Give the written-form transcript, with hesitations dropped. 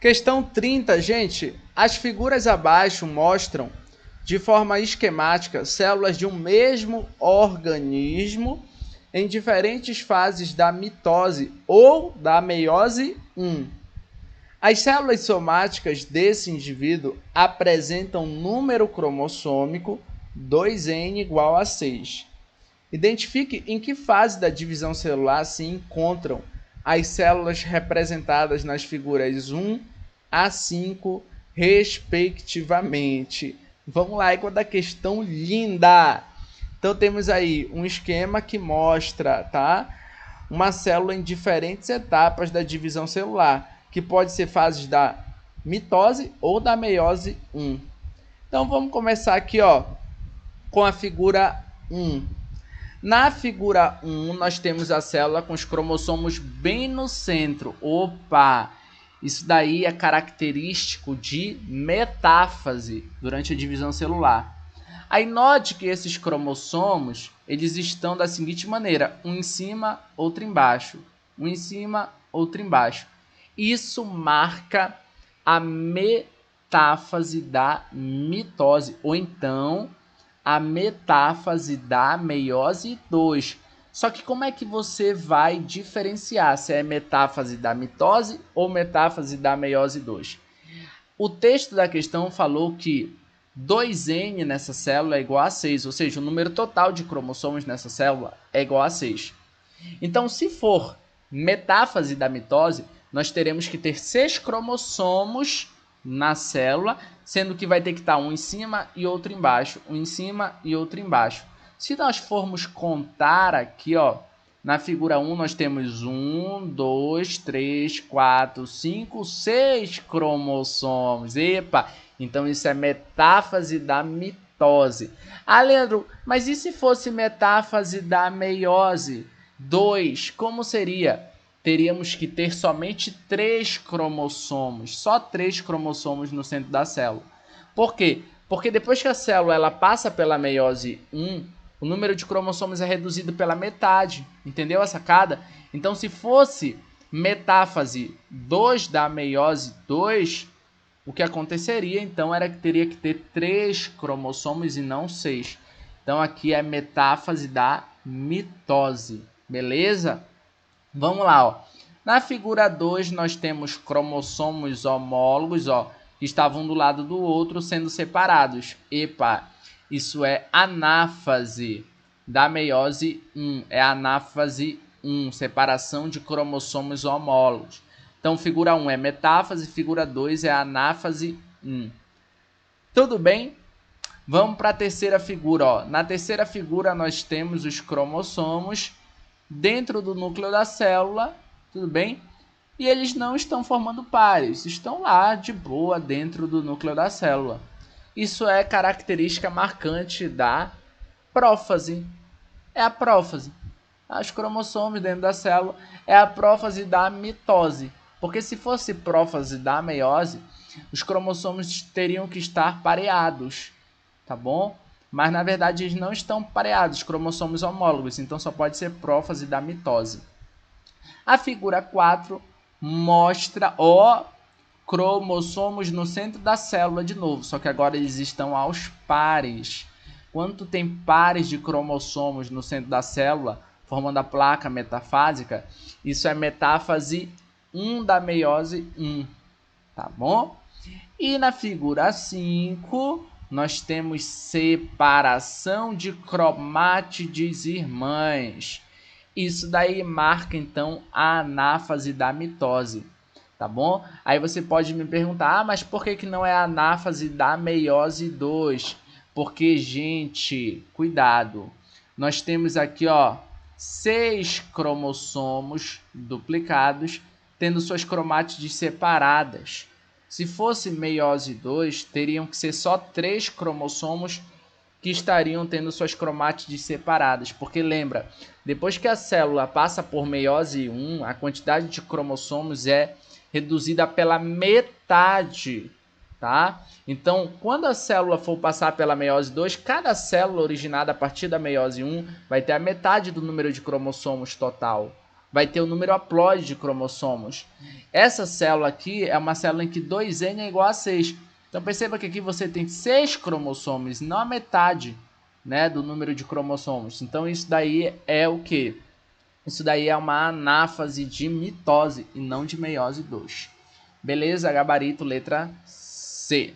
Questão 30, gente. As figuras abaixo mostram, de forma esquemática, células de um mesmo organismo em diferentes fases da mitose ou da meiose 1. As células somáticas desse indivíduo apresentam número cromossômico 2n igual a 6. Identifique em que fase da divisão celular se encontram as células representadas nas figuras 1 a 5, respectivamente. Vamos lá, igual da questão linda. Então temos aí um esquema que mostra, tá? Uma célula em diferentes etapas da divisão celular, que pode ser fases da mitose ou da meiose 1. Então vamos começar aqui, ó, com a figura 1. Na figura 1, nós temos a célula com os cromossomos bem no centro. Opa! Isso daí é característico de metáfase durante a divisão celular. Aí note que esses cromossomos, eles estão da seguinte maneira, um em cima, outro embaixo. Um em cima, outro embaixo. Isso marca a metáfase da mitose, ou então a metáfase da meiose 2. Só que como é que você vai diferenciar se é metáfase da mitose ou metáfase da meiose 2? O texto da questão falou que 2n nessa célula é igual a 6, ou seja, o número total de cromossomos nessa célula é igual a 6. Então, se for metáfase da mitose, nós teremos que ter 6 cromossomos na célula, sendo que vai ter que estar um em cima e outro embaixo, um em cima e outro embaixo. Se nós formos contar aqui, ó, na figura 1 nós temos 1, 2, 3, 4, 5, 6 cromossomos. Epa! Então isso é metáfase da mitose. Ah, Leandro, mas e se fosse metáfase da meiose 2, como seria? Teríamos que ter somente 3 cromossomos, só 3 cromossomos no centro da célula. Por quê? Porque depois que a célula ela passa pela meiose 1, o número de cromossomos é reduzido pela metade. Entendeu a sacada? Então, se fosse metáfase 2 da meiose 2, o que aconteceria então era que teria que ter 3 cromossomos e não 6. Então, aqui é metáfase da mitose. Beleza? Vamos lá, ó. Na figura 2, nós temos cromossomos homólogos, ó, que estavam do lado do outro sendo separados. Epa, isso é anáfase da meiose 1. É anáfase 1, separação de cromossomos homólogos. Então, figura 1 é metáfase, figura 2 é anáfase 1. Tudo bem? Vamos para a terceira figura, ó. Na terceira figura, nós temos os cromossomos dentro do núcleo da célula, tudo bem? E eles não estão formando pares, estão lá de boa dentro do núcleo da célula. Isso é característica marcante da prófase. É a prófase. Os cromossomos dentro da célula é a prófase da mitose. Porque se fosse prófase da meiose, os cromossomos teriam que estar pareados, tá bom? Mas na verdade eles não estão pareados, cromossomos homólogos, então só pode ser prófase da mitose. A figura 4 mostra cromossomos no centro da célula de novo, só que agora eles estão aos pares. Quando tem pares de cromossomos no centro da célula, formando a placa metafásica, isso é metáfase 1 da meiose 1, tá bom? E na figura 5, nós temos separação de cromátides irmãs. Isso daí marca, então, a anáfase da mitose, tá bom? Aí você pode me perguntar, mas por que não é a anáfase da meiose 2? Porque, gente, cuidado. Nós temos aqui, ó, 6 cromossomos duplicados, tendo suas cromátides separadas. Se fosse meiose 2, teriam que ser só 3 cromossomos que estariam tendo suas cromátides separadas. Porque lembra, depois que a célula passa por meiose 1, a quantidade de cromossomos é reduzida pela metade, tá? Então, quando a célula for passar pela meiose 2, cada célula originada a partir da meiose 1 vai ter a metade do número de cromossomos total. vai ter o número haploide de cromossomos. Essa célula aqui é uma célula em que 2N é igual a 6. Então perceba que aqui você tem 6 cromossomos, não a metade, né, do número de cromossomos. Então isso daí é o quê? Isso daí é uma anáfase de mitose e não de meiose 2. Beleza? Gabarito, letra C.